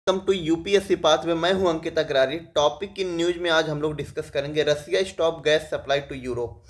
Welcome to UPSC pathway. मैं हूं अंकित अग्रारी। Topic की न्यूज में आज हम लोग डिस्कस करेंगे Russia stop gas supply to Europe.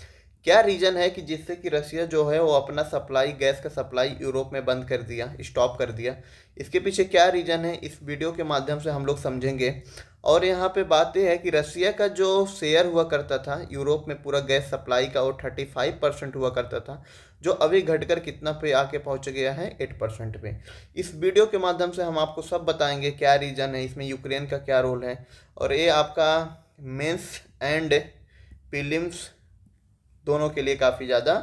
क्या रीजन है कि जिससे कि रसिया जो है वो अपना सप्लाई, गैस का सप्लाई यूरोप में बंद कर दिया, स्टॉप कर दिया। इसके पीछे क्या रीजन है, इस वीडियो के माध्यम से हम लोग समझेंगे। और यहाँ पे बात यह है कि रसिया का जो शेयर हुआ करता था यूरोप में पूरा गैस सप्लाई का, वो 35% हुआ करता था, जो अभी घटकर कितना पे आके पहुंच गया है, 8% पे। इस वीडियो के माध्यम से हम आपको सब बताएंगे क्या रीज़न है, इसमें यूक्रेन का क्या रोल है। और ये आपका मेंस एंड प्रीलिम्स दोनों के लिए काफ़ी ज़्यादा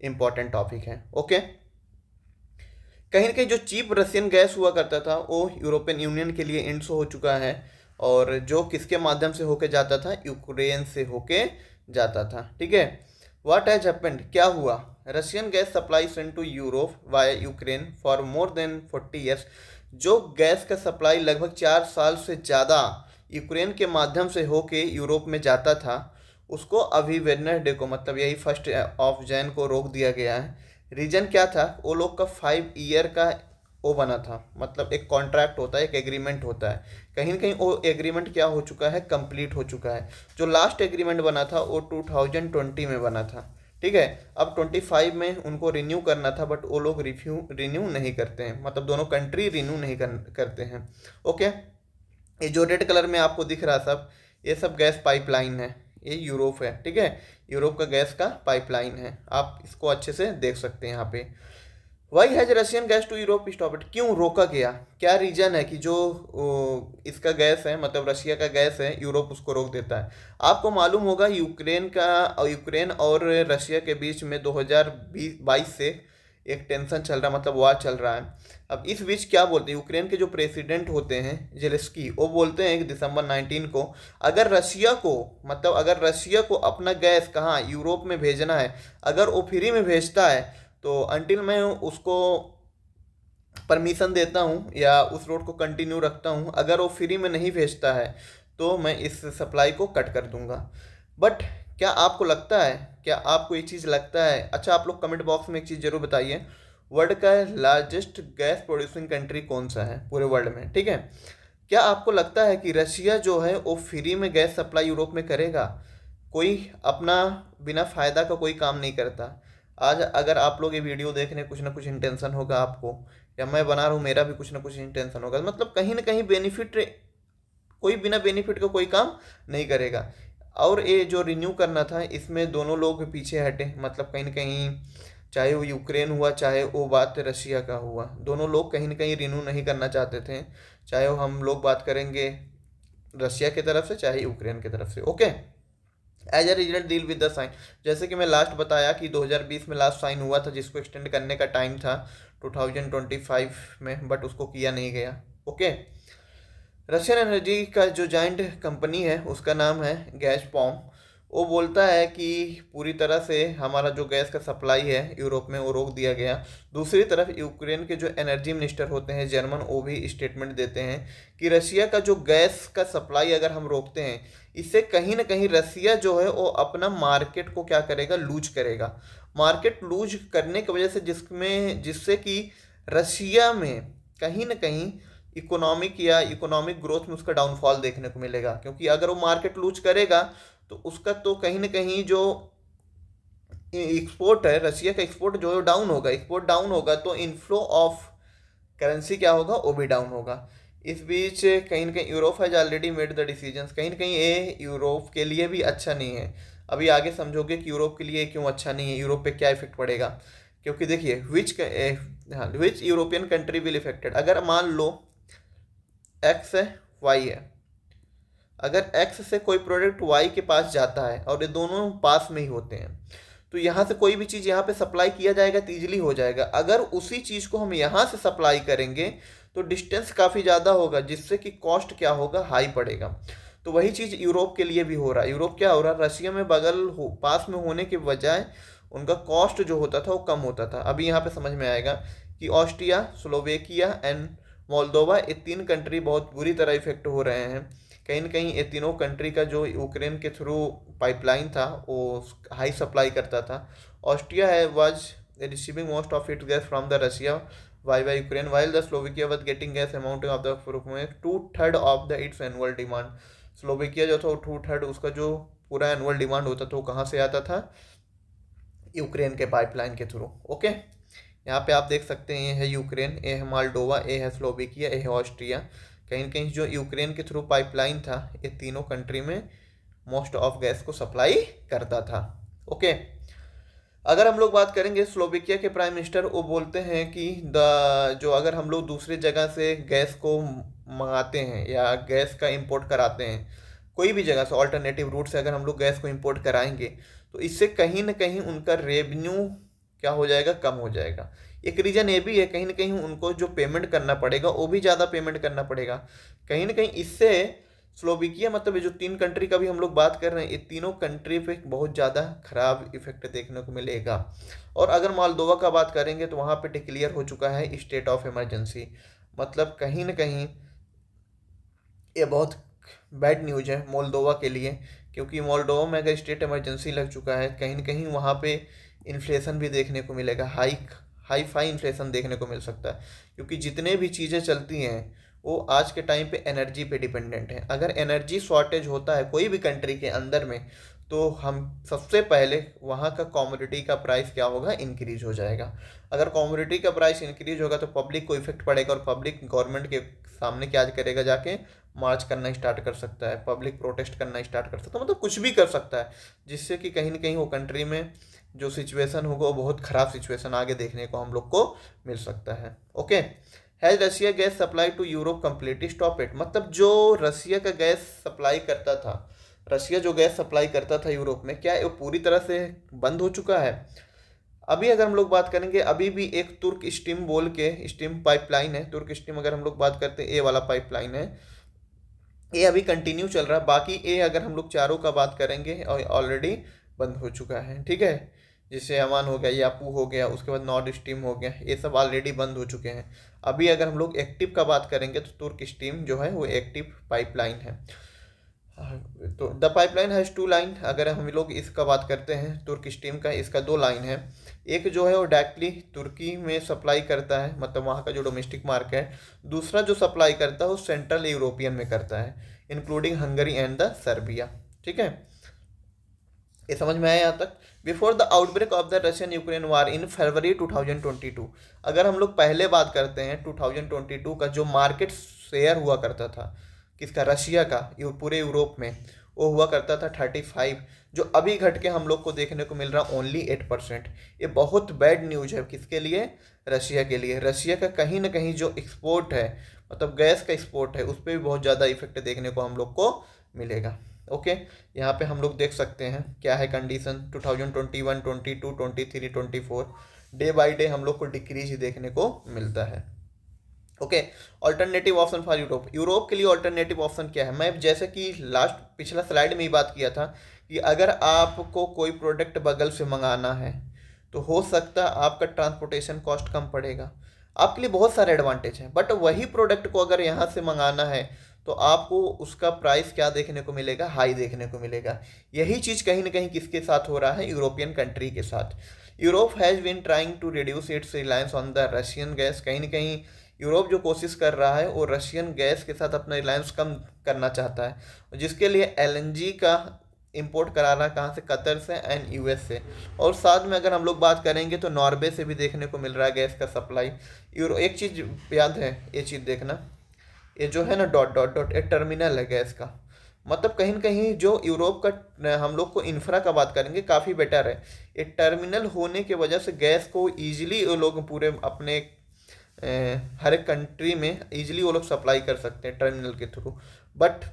इम्पोर्टेंट टॉपिक है। ओके, कहीं ना कहीं जो चीप रशियन गैस हुआ करता था वो यूरोपियन यूनियन के लिए इंड्स हो चुका है, और जो किसके माध्यम से होके जाता था, यूक्रेन से होके जाता था। ठीक है, व्हाट हैज हैपेंड, क्या हुआ, Russian gas supply sent to Europe via Ukraine for more than 40 years. जो गैस का सप्लाई लगभग 4 साल से ज़्यादा यूक्रेन के माध्यम से होके यूरोप में जाता था, उसको अभी वेडनेसडे को, मतलब यही 1 जनवरी को रोक दिया गया है। रीजन क्या था, वो लोग का 5 ईयर का वो बना था, मतलब एक कॉन्ट्रैक्ट होता है, एक एग्रीमेंट होता है। कहीं ना कहीं वो एग्रीमेंट क्या हो चुका है, कंप्लीट हो चुका है। जो लास्ट एग्रीमेंट बना था वो 2020 में बना था। ठीक है, अब 25 में उनको रिन्यू करना था, बट वो लोग रिन्यू नहीं करते हैं, मतलब दोनों कंट्री रिन्यू नहीं करते हैं। ओके, ये जो रेड कलर में आपको दिख रहा सब, ये सब गैस पाइपलाइन है, ये यूरोप है। ठीक है, यूरोप का गैस का पाइपलाइन है, आप इसको अच्छे से देख सकते हैं यहाँ पे। Why has Russian gas to Europe stop, क्यों रोका गया, क्या रीजन है कि जो इसका गैस है, मतलब रशिया का गैस है, यूरोप उसको रोक देता है। आपको मालूम होगा यूक्रेन और रशिया के बीच में 2022 से एक टेंशन चल रहा, मतलब वार चल रहा है। अब इस बीच क्या बोलते हैं यूक्रेन के जो प्रेसिडेंट होते हैं जेलेस्की, वो बोलते हैं कि दिसंबर 19 को अगर रशिया को अपना गैस कहाँ, यूरोप में भेजना है, अगर वो फ्री में भेजता है तो अंटिल मैं उसको परमिशन देता हूँ या उस रोड को कंटिन्यू रखता हूँ। अगर वो फ्री में नहीं भेजता है तो मैं इस सप्लाई को कट कर दूंगा। बट क्या आपको लगता है, क्या आपको ये चीज़ लगता है? अच्छा, आप लोग कमेंट बॉक्स में एक चीज़ जरूर बताइए, वर्ल्ड का लार्जेस्ट गैस प्रोड्यूसिंग कंट्री कौन सा है पूरे वर्ल्ड में? ठीक है, क्या आपको लगता है कि रशिया जो है वो फ्री में गैस सप्लाई यूरोप में करेगा? कोई अपना बिना फ़ायदा का कोई काम नहीं करता। आज अगर आप लोग ये वीडियो देख रहे हैं, कुछ ना कुछ इंटेंशन होगा आपको, या मैं बना रहा हूँ मेरा भी कुछ ना कुछ इंटेंशन होगा, मतलब कहीं ना कहीं बेनिफिट, कोई बिना बेनिफिट का कोई काम नहीं करेगा। और ये जो रिन्यू करना था, इसमें दोनों लोग पीछे हटे, मतलब कहीं ना कहीं चाहे वो यूक्रेन हुआ चाहे वो बात रशिया का हुआ, दोनों लोग कहीं ना कहीं रिन्यू नहीं करना चाहते थे। चाहे वो हम लोग बात करेंगे रशिया की तरफ से चाहे यूक्रेन की तरफ से। Okay, as a result deal with the sign, जैसे कि मैं लास्ट बताया कि 2020 में लास्ट साइन हुआ था, जिसको एक्सटेंड करने का टाइम था 2025 में, बट उसको किया नहीं गया। ओके, रशियन एनर्जी का जो जॉइंट कंपनी है उसका नाम है गैज़प्रॉम। वो बोलता है कि पूरी तरह से हमारा जो गैस का सप्लाई है यूरोप में वो रोक दिया गया। दूसरी तरफ यूक्रेन के जो एनर्जी मिनिस्टर होते हैं जर्मन, वो भी स्टेटमेंट देते हैं कि रशिया का जो गैस का सप्लाई अगर हम रोकते हैं, इससे कहीं ना कहीं रशिया जो है वो अपना मार्केट को क्या करेगा, लूज करेगा। मार्केट लूज करने की वजह से जिससे कि रशिया में कहीं ना कहीं इकोनॉमिक ग्रोथ में उसका डाउनफॉल देखने को मिलेगा। क्योंकि अगर वो मार्केट लूज करेगा तो उसका तो कहीं ना कहीं जो एक्सपोर्ट है, रशिया का एक्सपोर्ट जो है डाउन होगा, एक्सपोर्ट डाउन होगा तो इनफ्लो ऑफ करेंसी क्या होगा, वो भी डाउन होगा। इस बीच कहीं ना कहीं Europe has already made the decisions, कहीं ना कहीं ये यूरोप के लिए भी अच्छा नहीं है। अभी आगे समझोगे कि यूरोप के लिए क्यों अच्छा नहीं है, यूरोप पे क्या इफेक्ट पड़ेगा। क्योंकि देखिए विच यूरोपियन कंट्री विल इफेक्टेड, अगर मान लो एक्स है, वाई है, अगर एक्स से कोई प्रोडक्ट वाई के पास जाता है और ये दोनों पास में ही होते हैं, तो यहाँ से कोई भी चीज़ यहाँ पे सप्लाई किया जाएगा तो ईजिली हो जाएगा। अगर उसी चीज़ को हम यहाँ से सप्लाई करेंगे तो डिस्टेंस काफ़ी ज़्यादा होगा, जिससे कि कॉस्ट क्या होगा, हाई पड़ेगा। तो वही चीज़ यूरोप के लिए भी हो रहा है। यूरोप क्या हो रहा है, रशिया में पास में होने के बजाय उनका कॉस्ट जो होता था वो कम होता था। अभी यहाँ पे समझ में आएगा कि ऑस्ट्रिया, स्लोवेकिया एंड मोल्दोवा, ये 3 कंट्री बहुत बुरी तरह इफेक्ट हो रहे हैं। कहीं ना कहीं ये तीनों कंट्री का जो यूक्रेन के थ्रू पाइपलाइन था वो हाई सप्लाई करता था। ऑस्ट्रिया है was receiving most of it gas from the Russia, by Ukraine, while the Slovakia was getting gas amounting of the 2/3 of the its annual demand। Slovakia जो था वो 2/3 उसका जो पूरा एनुअल डिमांड होता था वो कहाँ से आता था? यूक्रेन के पाइपलाइन के थ्रू। ओके, यहाँ पे आप देख सकते हैं ये है यूक्रेन, ये है मोल्डोवा, ये है स्लोवेकिया, ये है ऑस्ट्रिया। कहीं न कहीं जो यूक्रेन के थ्रू पाइपलाइन था ये तीनों कंट्री में मोस्ट ऑफ गैस को सप्लाई करता था। ओके, अगर हम लोग बात करेंगे स्लोवेकिया के प्राइम मिनिस्टर, वो बोलते हैं कि जो अगर हम लोग दूसरी जगह से गैस को मंगाते हैं या गैस का इंपोर्ट कराते हैं कोई भी जगह से, ऑल्टरनेटिव रूट से अगर हम लोग गैस को इंपोर्ट कराएंगे तो इससे कहीं ना कहीं उनका रेवेन्यू क्या हो जाएगा? कम हो जाएगा। एक रीज़न ये भी है, कहीं ना कहीं उनको जो पेमेंट करना पड़ेगा वो भी ज़्यादा पेमेंट करना पड़ेगा। कहीं ना कहीं इससे स्लोवेकिया मतलब ये जो तीन कंट्री का भी हम लोग बात कर रहे हैं, ये तीनों कंट्री पे बहुत ज़्यादा खराब इफेक्ट देखने को मिलेगा। और अगर मोल्दोवा का बात करेंगे तो वहाँ पे डिक्लेयर हो चुका है स्टेट ऑफ इमरजेंसी। मतलब कहीं ना कहीं ये बहुत बैड न्यूज है मोल्दोवा के लिए, क्योंकि मोल्दोवा में अगर स्टेट इमरजेंसी लग चुका है, कहीं ना कहीं वहाँ पे इन्फ्लेशन भी देखने को मिलेगा, हाई फाई इन्फ्लेशन देखने को मिल सकता है। क्योंकि जितने भी चीज़ें चलती हैं वो आज के टाइम पे एनर्जी पे डिपेंडेंट है। अगर एनर्जी शॉर्टेज होता है कोई भी कंट्री के अंदर में, तो हम सबसे पहले वहाँ का कमोडिटी का प्राइस क्या होगा? इंक्रीज हो जाएगा। अगर कमोडिटी का प्राइस इंक्रीज होगा तो पब्लिक को इफेक्ट पड़ेगा, और पब्लिक गवर्नमेंट के सामने क्या करेगा? जाके मार्च करना स्टार्ट कर सकता है, पब्लिक प्रोटेस्ट करना स्टार्ट कर सकता है, मतलब कुछ भी कर सकता है, जिससे कि कहीं ना कहीं वो कंट्री में जो सिचुएशन होगा वो बहुत ख़राब सिचुएशन आगे देखने को हम लोग को मिल सकता है। Okay, has Russia gas supply to Europe completely stop it. मतलब जो रशिया का गैस सप्लाई करता था, रशिया जो गैस सप्लाई करता था यूरोप में, क्या वो पूरी तरह से बंद हो चुका है? अभी अगर हम लोग बात करेंगे, अभी भी एक तुर्क स्ट्रीम बोल के स्ट्रीम पाइपलाइन है, तुर्क स्ट्रीम अगर हम लोग बात करते हैं, ए वाला पाइपलाइन है, ये अभी कंटिन्यू चल रहा है। बाकी ए अगर हम लोग चारों का बात करेंगे ऑलरेडी बंद हो चुका है। ठीक है, जैसे अमान हो गया, यापू हो गया, उसके बाद नॉर्ड स्ट्रीम हो गया, ये सब ऑलरेडी बंद हो चुके हैं। अभी अगर हम लोग एक्टिव का बात करेंगे तो तुर्क स्ट्रीम जो है वो एक्टिव पाइपलाइन है। तो द पाइपलाइन हैज़ 2 लाइन। अगर हम लोग इसका बात करते हैं तुर्क स्ट्रीम का, इसका 2 लाइन है। एक जो है वो डायरेक्टली तुर्की में सप्लाई करता है, मतलब वहाँ का जो डोमेस्टिक मार्केट है। दूसरा जो सप्लाई करता है वो सेंट्रल यूरोपियन में करता है, including Hungary and the Serbia. ठीक है, ये समझ में आया यहाँ तक? Before the outbreak of the Russian Ukraine war in February 2022, अगर हम लोग पहले बात करते हैं 2022 का, जो मार्केट शेयर हुआ करता था किसका? रशिया का, पूरे यूरोप में, वो हुआ करता था 35, जो अभी घट के हम लोग को देखने को मिल रहा ओनली 8%। ये बहुत बैड न्यूज है किसके लिए? रशिया के लिए। रशिया का कहीं ना कहीं जो एक्सपोर्ट है, मतलब गैस का एक्सपोर्ट है, उस पर भी बहुत ज़्यादा इफेक्ट देखने को हम लोग को मिलेगा। ओके, यहाँ पे हम लोग देख सकते हैं क्या है कंडीशन। 2021, 22, 23, 24 डे बाय डे हम लोग को डिक्रीज ही देखने को मिलता है। Okay, alternative option for Europe. Europe के लिए ऑल्टरनेटिव ऑप्शन क्या है? मैं जैसे कि पिछला स्लाइड में ही बात किया था कि अगर आपको कोई प्रोडक्ट बगल से मंगाना है तो हो सकता है आपका ट्रांसपोर्टेशन कॉस्ट कम पड़ेगा, आपके लिए बहुत सारे एडवांटेज हैं। बट वही प्रोडक्ट को अगर यहाँ से मंगाना है तो आपको उसका प्राइस क्या देखने को मिलेगा? हाई देखने को मिलेगा। यही चीज़ कहीं ना कहीं किसके साथ हो रहा है? यूरोपियन कंट्री के साथ। Europe has been trying to reduce its reliance on the Russian gas. कहीं ना कहीं यूरोप जो कोशिश कर रहा है वो रशियन गैस के साथ अपना रिलायंस कम करना चाहता है, जिसके लिए एलएनजी का इंपोर्ट करा रहा है, कहाँ से? कतर से एंड यूएस से। और साथ में अगर हम लोग बात करेंगे तो नॉर्वे से भी देखने को मिल रहा है गैस का सप्लाई। एक चीज़ याद है, ये चीज़ देखना, ये जो है ना डॉट डॉट डॉट, एक टर्मिनल है गैस का। मतलब कहीं ना कहीं जो यूरोप का हम लोग को इंफ्रा का बात करेंगे काफ़ी बेटर है। एक टर्मिनल होने की वजह से गैस को ईजिली वो लोग पूरे अपने हर एक कंट्री में ईजिली वो लोग सप्लाई कर सकते हैं टर्मिनल के थ्रू। बट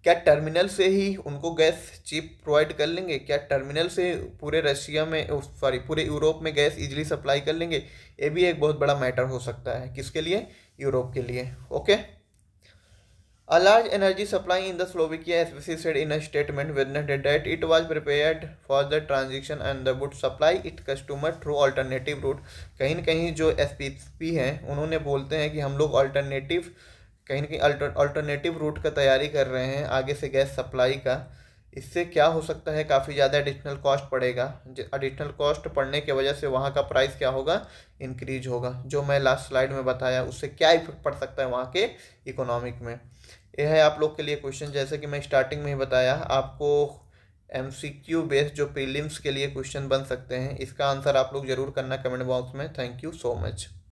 क्या टर्मिनल से ही उनको गैस चीप प्रोवाइड कर लेंगे? क्या टर्मिनल से पूरे रशिया में पूरे यूरोप में गैस इजीली सप्लाई कर लेंगे? ये भी एक बहुत बड़ा मैटर हो सकता है। किसके लिए? यूरोप के लिए। Okay, A large energy supply in the Slovakia SPC said in a statement Wednesday that it was prepared for the transition and would supply its customer through alternative route। कहीं न कहीं जो SPC हैं उन्होंने बोलते हैं कि हम लोग कहीं न कहीं अल्टरनेटिव रूट का तैयारी कर रहे हैं आगे से गैस सप्लाई का। इससे क्या हो सकता है, काफ़ी ज़्यादा एडिशनल कॉस्ट पड़ेगा। एडिशनल कॉस्ट पड़ने की वजह से वहाँ का प्राइस क्या होगा, इंक्रीज होगा। जो मैं लास्ट स्लाइड में बताया उससे क्या इफेक्ट पड़ सकता है वहाँ के इकोनॉमिक में। यह है आप लोग के लिए क्वेश्चन। जैसे कि मैं स्टार्टिंग में ही बताया आपको, एमसीक्यू बेस्ड जो प्रीलिम्स के लिए क्वेश्चन बन सकते हैं, इसका आंसर आप लोग जरूर करना कमेंट बॉक्स में। Thank you so much.